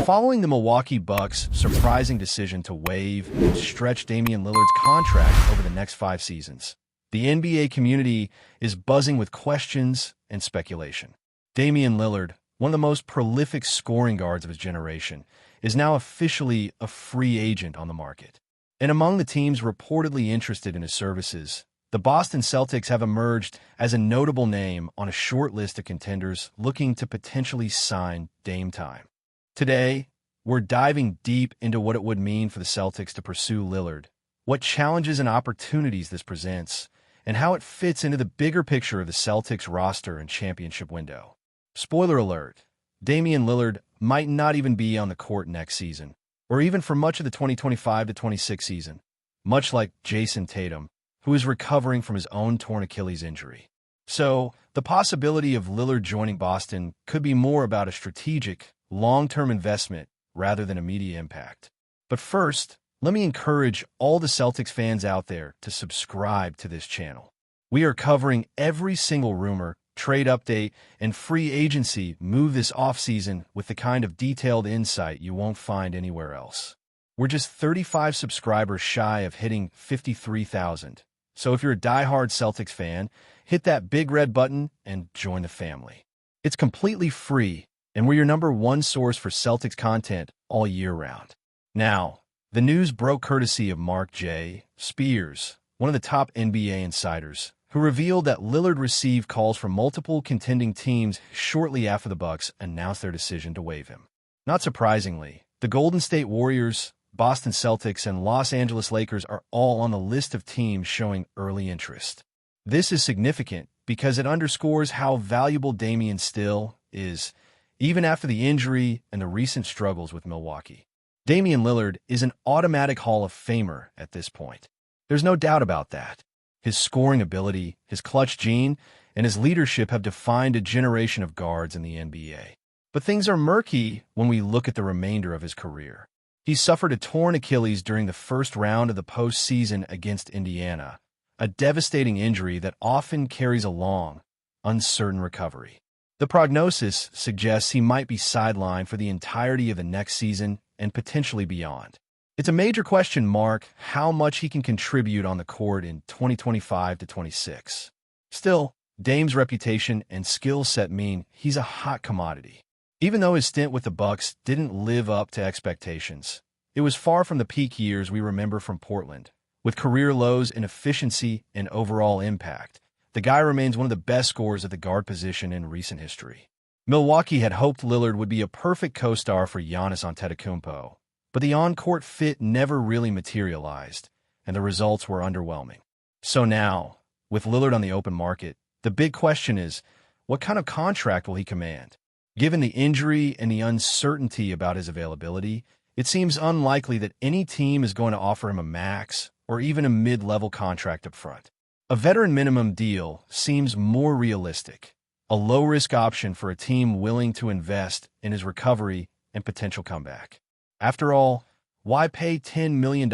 Following the Milwaukee Bucks' surprising decision to waive and stretch Damian Lillard's contract over the next 5 seasons, the NBA community is buzzing with questions and speculation. Damian Lillard, one of the most prolific scoring guards of his generation, is now officially a free agent on the market. And among the teams reportedly interested in his services, the Boston Celtics have emerged as a notable name on a short list of contenders looking to potentially sign Dame time. Today, we're diving deep into what it would mean for the Celtics to pursue Lillard, what challenges and opportunities this presents, and how it fits into the bigger picture of the Celtics roster and championship window. Spoiler alert, Damian Lillard might not even be on the court next season, or even for much of the 2025-26 season, much like Jason Tatum, who is recovering from his own torn Achilles injury. So, the possibility of Lillard joining Boston could be more about a strategic, long-term investment rather than immediate impact. But first, let me encourage all the Celtics fans out there to subscribe to this channel. We are covering every single rumor, trade update, and free agency move this offseason with the kind of detailed insight you won't find anywhere else. We're just 35 subscribers shy of hitting 53,000. So if you're a diehard Celtics fan, hit that big red button and join the family. It's completely free, and we're your #1 source for Celtics content all year round. Now, the news broke courtesy of Mark J. Spears, one of the top NBA insiders, who revealed that Lillard received calls from multiple contending teams shortly after the Bucks announced their decision to waive him. Not surprisingly, the Golden State Warriors, Boston Celtics, and Los Angeles Lakers are all on the list of teams showing early interest. This is significant because it underscores how valuable Damian still is, even after the injury and the recent struggles with Milwaukee. Damian Lillard is an automatic Hall of Famer at this point. There's no doubt about that. His scoring ability, his clutch gene, and his leadership have defined a generation of guards in the NBA. But things are murky when we look at the remainder of his career. He suffered a torn Achilles during the first round of the postseason against Indiana, a devastating injury that often carries a long, uncertain recovery. The prognosis suggests he might be sidelined for the entirety of the next season and potentially beyond. It's a major question mark how much he can contribute on the court in 2025-26. Still, Dame's reputation and skill set mean he's a hot commodity. Even though his stint with the Bucks didn't live up to expectations, it was far from the peak years we remember from Portland. With career lows in efficiency and overall impact, the guy remains one of the best scorers at the guard position in recent history. Milwaukee had hoped Lillard would be a perfect co-star for Giannis Antetokounmpo, but the on-court fit never really materialized, and the results were underwhelming. So now, with Lillard on the open market, the big question is, what kind of contract will he command? Given the injury and the uncertainty about his availability, it seems unlikely that any team is going to offer him a max or even a mid-level contract up front. A veteran minimum deal seems more realistic, a low-risk option for a team willing to invest in his recovery and potential comeback. After all, why pay $10 million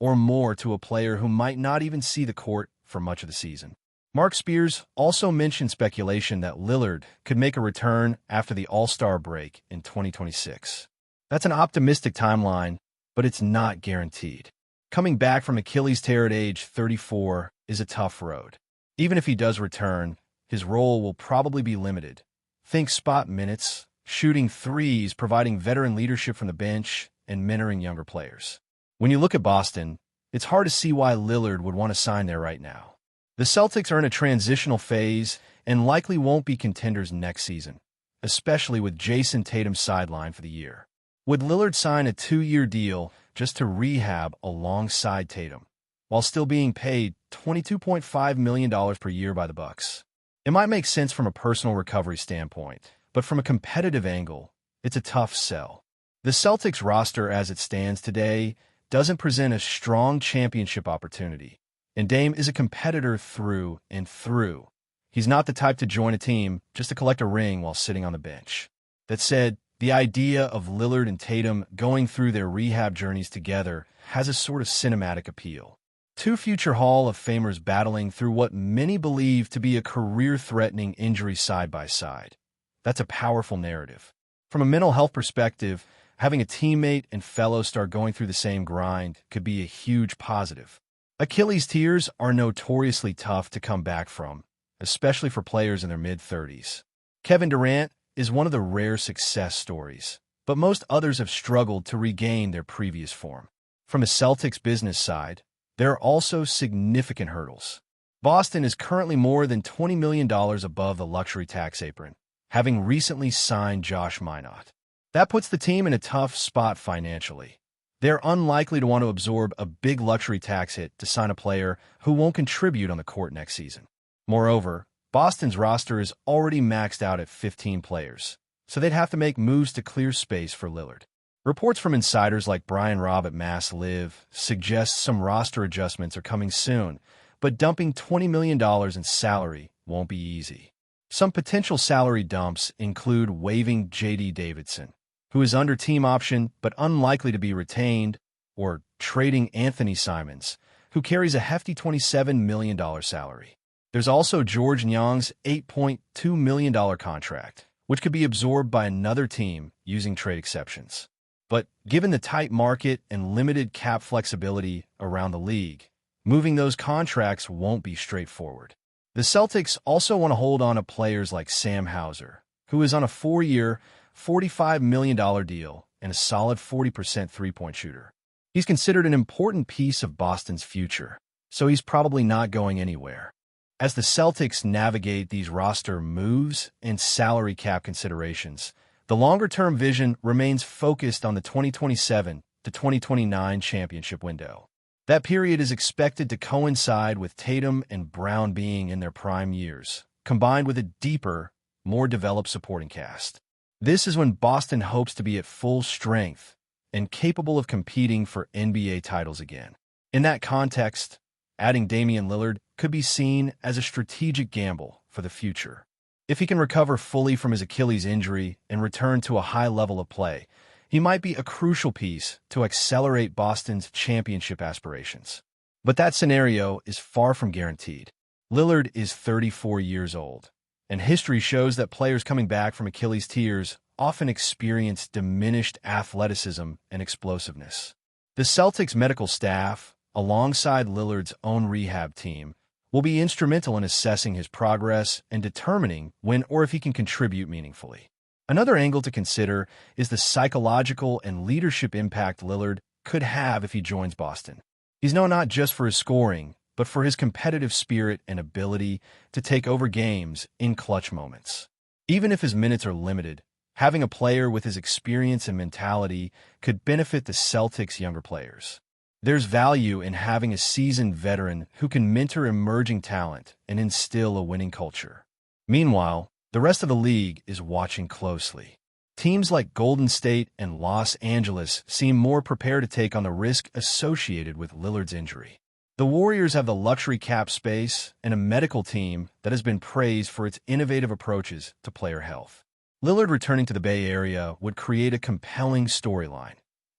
or more to a player who might not even see the court for much of the season? Mark Spears also mentioned speculation that Lillard could make a return after the All-Star break in 2026. That's an optimistic timeline, but it's not guaranteed. Coming back from Achilles tear at age 34 is a tough road. Even if he does return, his role will probably be limited. Think spot minutes, shooting threes, providing veteran leadership from the bench, and mentoring younger players. When you look at Boston, it's hard to see why Lillard would want to sign there right now. The Celtics are in a transitional phase and likely won't be contenders next season, especially with Jason Tatum sidelined for the year. Would Lillard sign a 2-year deal just to rehab alongside Tatum, while still being paid $22.5 million per year by the Bucks? It might make sense from a personal recovery standpoint, but from a competitive angle, it's a tough sell. The Celtics roster as it stands today doesn't present a strong championship opportunity, and Dame is a competitor through and through. He's not the type to join a team just to collect a ring while sitting on the bench. That said, the idea of Lillard and Tatum going through their rehab journeys together has a sort of cinematic appeal. Two future Hall of Famers battling through what many believe to be a career-threatening injury side by side. That's a powerful narrative. From a mental health perspective, Having a teammate and fellow star going through the same grind could be a huge positive. Achilles tears are notoriously tough to come back from, especially for players in their mid-30s. Kevin Durant is one of the rare success stories, but most others have struggled to regain their previous form. From a Celtics business side, there are also significant hurdles. Boston is currently more than $20 million above the luxury tax apron, having recently signed Josh Minott. That puts the team in a tough spot financially. They're unlikely to want to absorb a big luxury tax hit to sign a player who won't contribute on the court next season. Moreover, Boston's roster is already maxed out at 15 players, so they'd have to make moves to clear space for Lillard. Reports from insiders like Brian Robb at Mass Live suggest some roster adjustments are coming soon, but dumping $20 million in salary won't be easy. Some potential salary dumps include waiving J.D. Davidson, who is under team option but unlikely to be retained, or trading Anthony Simons, who carries a hefty $27 million salary. There's also George Niang's $8.2 million contract, which could be absorbed by another team using trade exceptions. But given the tight market and limited cap flexibility around the league, moving those contracts won't be straightforward. The Celtics also want to hold on to players like Sam Hauser, who is on a 4-year, $45 million deal and a solid 40% three-point shooter. He's considered an important piece of Boston's future, so he's probably not going anywhere. As the Celtics navigate these roster moves and salary cap considerations, the longer-term vision remains focused on the 2027 to 2029 championship window. That period is expected to coincide with Tatum and Brown being in their prime years, combined with a deeper, more developed supporting cast. This is when Boston hopes to be at full strength and capable of competing for NBA titles again. In that context, adding Damian Lillard could be seen as a strategic gamble for the future. If he can recover fully from his Achilles injury and return to a high level of play, he might be a crucial piece to accelerate Boston's championship aspirations. But that scenario is far from guaranteed. Lillard is 34 years old, and history shows that players coming back from Achilles tears often experience diminished athleticism and explosiveness. The Celtics medical staff, alongside Lillard's own rehab team, will be instrumental in assessing his progress and determining when or if he can contribute meaningfully. Another angle to consider is the psychological and leadership impact Lillard could have if he joins Boston. He's known not just for his scoring, but for his competitive spirit and ability to take over games in clutch moments. Even if his minutes are limited, having a player with his experience and mentality could benefit the Celtics' younger players. There's value in having a seasoned veteran who can mentor emerging talent and instill a winning culture. Meanwhile, the rest of the league is watching closely. Teams like Golden State and Los Angeles seem more prepared to take on the risk associated with Lillard's injury. The Warriors have the luxury cap space and a medical team that has been praised for its innovative approaches to player health. Lillard returning to the Bay Area would create a compelling storyline.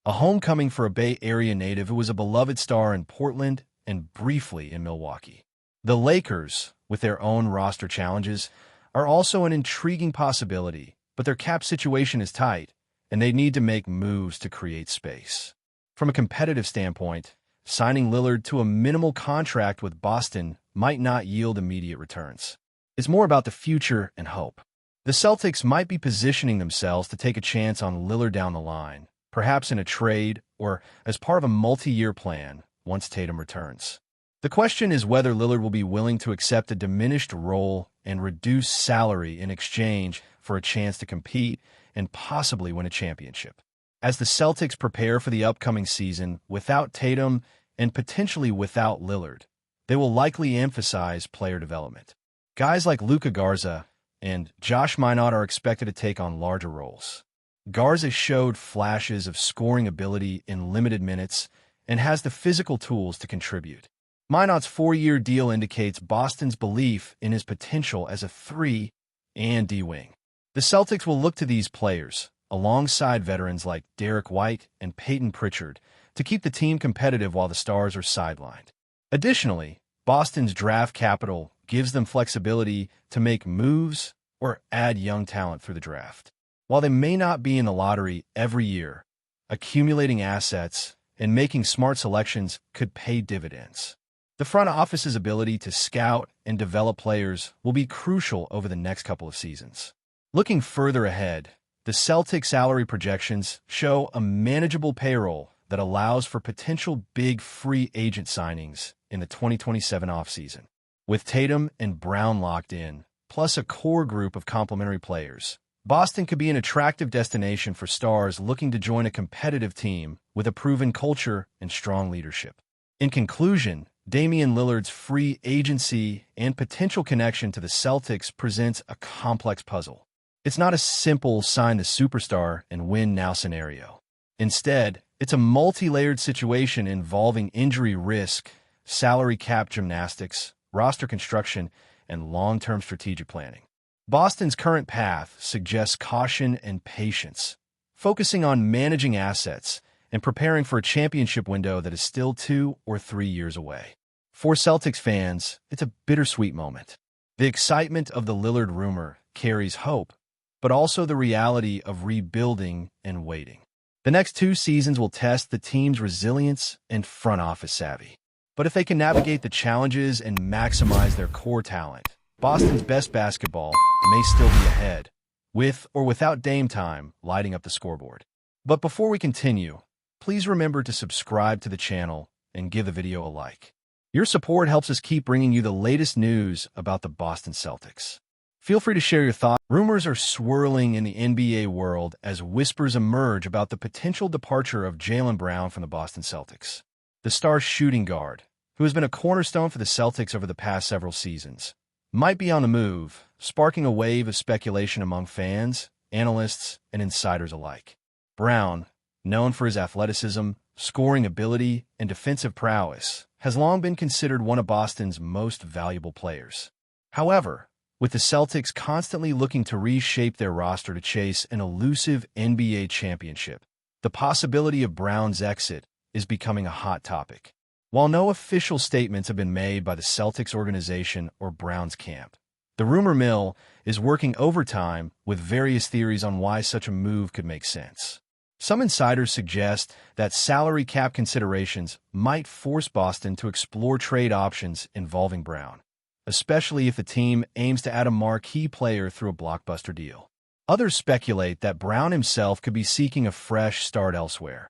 A homecoming for a Bay Area native who was a beloved star in Portland and briefly in Milwaukee. The Lakers, with their own roster challenges, are also an intriguing possibility, but their cap situation is tight, and they need to make moves to create space. From a competitive standpoint, signing Lillard to a minimal contract with Boston might not yield immediate returns. It's more about the future and hope. The Celtics might be positioning themselves to take a chance on Lillard down the line, perhaps in a trade or as part of a multi-year plan once Tatum returns. The question is whether Lillard will be willing to accept a diminished role and reduced salary in exchange for a chance to compete and possibly win a championship. As the Celtics prepare for the upcoming season without Tatum and potentially without Lillard, they will likely emphasize player development. Guys like Luka Garza and Josh Minott are expected to take on larger roles. Garza showed flashes of scoring ability in limited minutes and has the physical tools to contribute. Minott's 4-year deal indicates Boston's belief in his potential as a 3 and D-wing. The Celtics will look to these players, alongside veterans like Derek White and Peyton Pritchard, to keep the team competitive while the stars are sidelined. Additionally, Boston's draft capital gives them flexibility to make moves or add young talent through the draft. While they may not be in the lottery every year, accumulating assets, and making smart selections could pay dividends. The front office's ability to scout and develop players will be crucial over the next couple of seasons. Looking further ahead, the Celtics salary projections show a manageable payroll that allows for potential big free agent signings in the 2027 offseason. With Tatum and Brown locked in, plus a core group of complementary players, Boston could be an attractive destination for stars looking to join a competitive team with a proven culture and strong leadership. In conclusion, Damian Lillard's free agency and potential connection to the Celtics presents a complex puzzle. It's not a simple sign the superstar and win now scenario. Instead, it's a multi-layered situation involving injury risk, salary cap gymnastics, roster construction, and long-term strategic planning. Boston's current path suggests caution and patience, focusing on managing assets and preparing for a championship window that is still 2 or 3 years away. For Celtics fans, it's a bittersweet moment. The excitement of the Lillard rumor carries hope, but also the reality of rebuilding and waiting. The next 2 seasons will test the team's resilience and front office savvy. But if they can navigate the challenges and maximize their core talent, Boston's best basketball may still be ahead, with or without Dame time lighting up the scoreboard. But before we continue, please remember to subscribe to the channel and give the video a like. Your support helps us keep bringing you the latest news about the Boston Celtics. Feel free to share your thoughts. Rumors are swirling in the NBA world as whispers emerge about the potential departure of JAYLEN Brown from the Boston Celtics. The star's shooting guard, who has been a cornerstone for the Celtics over the past several seasons, might be on the move, sparking a wave of speculation among fans, analysts, and insiders alike. Brown, known for his athleticism, scoring ability, and defensive prowess, has long been considered one of Boston's most valuable players. However, with the Celtics constantly looking to reshape their roster to chase an elusive NBA championship, the possibility of Brown's exit is becoming a hot topic. While no official statements have been made by the Celtics organization or Brown's camp, the rumor mill is working overtime with various theories on why such a move could make sense. Some insiders suggest that salary cap considerations might force Boston to explore trade options involving Brown, especially if the team aims to add a marquee player through a blockbuster deal. Others speculate that Brown himself could be seeking a fresh start elsewhere,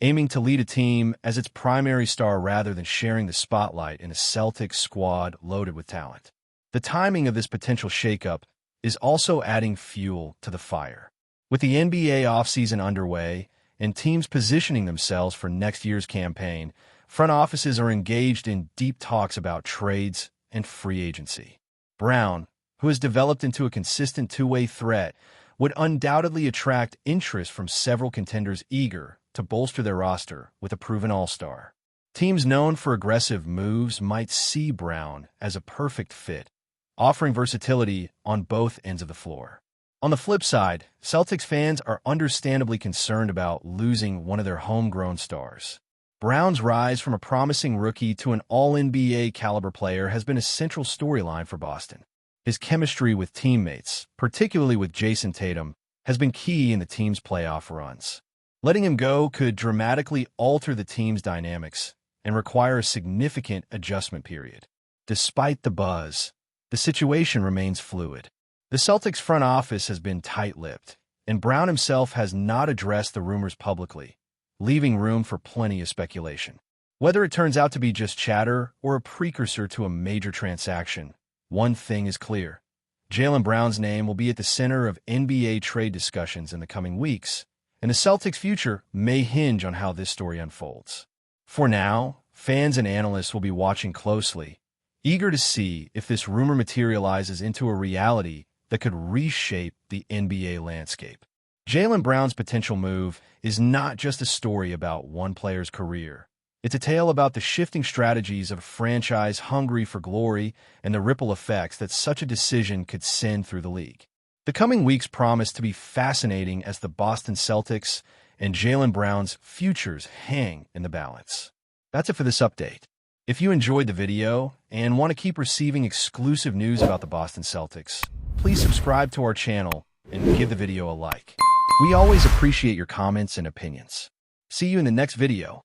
aiming to lead a team as its primary star rather than sharing the spotlight in a Celtics squad loaded with talent. The timing of this potential shakeup is also adding fuel to the fire. With the NBA offseason underway and teams positioning themselves for next year's campaign, front offices are engaged in deep talks about trades and free agency. Brown, who has developed into a consistent two-way threat, would undoubtedly attract interest from several contenders eager to bolster their roster with a proven all-star. Teams known for aggressive moves might see Brown as a perfect fit, offering versatility on both ends of the floor. On the flip side, Celtics fans are understandably concerned about losing one of their homegrown stars. Brown's rise from a promising rookie to an all-NBA caliber player has been a central storyline for Boston. His chemistry with teammates, particularly with Jason Tatum, has been key in the team's playoff runs. Letting him go could dramatically alter the team's dynamics and require a significant adjustment period. Despite the buzz, the situation remains fluid. The Celtics front office has been tight-lipped, and Brown himself has not addressed the rumors publicly, leaving room for plenty of speculation. Whether it turns out to be just chatter or a precursor to a major transaction, one thing is clear. JAYLEN Brown's name will be at the center of NBA trade discussions in the coming weeks, and the Celtics' future may hinge on how this story unfolds. For now, fans and analysts will be watching closely, eager to see if this rumor materializes into a reality that could reshape the NBA landscape. JAYLEN Brown's potential move is not just a story about one player's career. It's a tale about the shifting strategies of a franchise hungry for glory and the ripple effects that such a decision could send through the league. The coming weeks promise to be fascinating as the Boston Celtics and JAYLEN Brown's futures hang in the balance. That's it for this update. If you enjoyed the video and want to keep receiving exclusive news about the Boston Celtics, please subscribe to our channel and give the video a like. We always appreciate your comments and opinions. See you in the next video.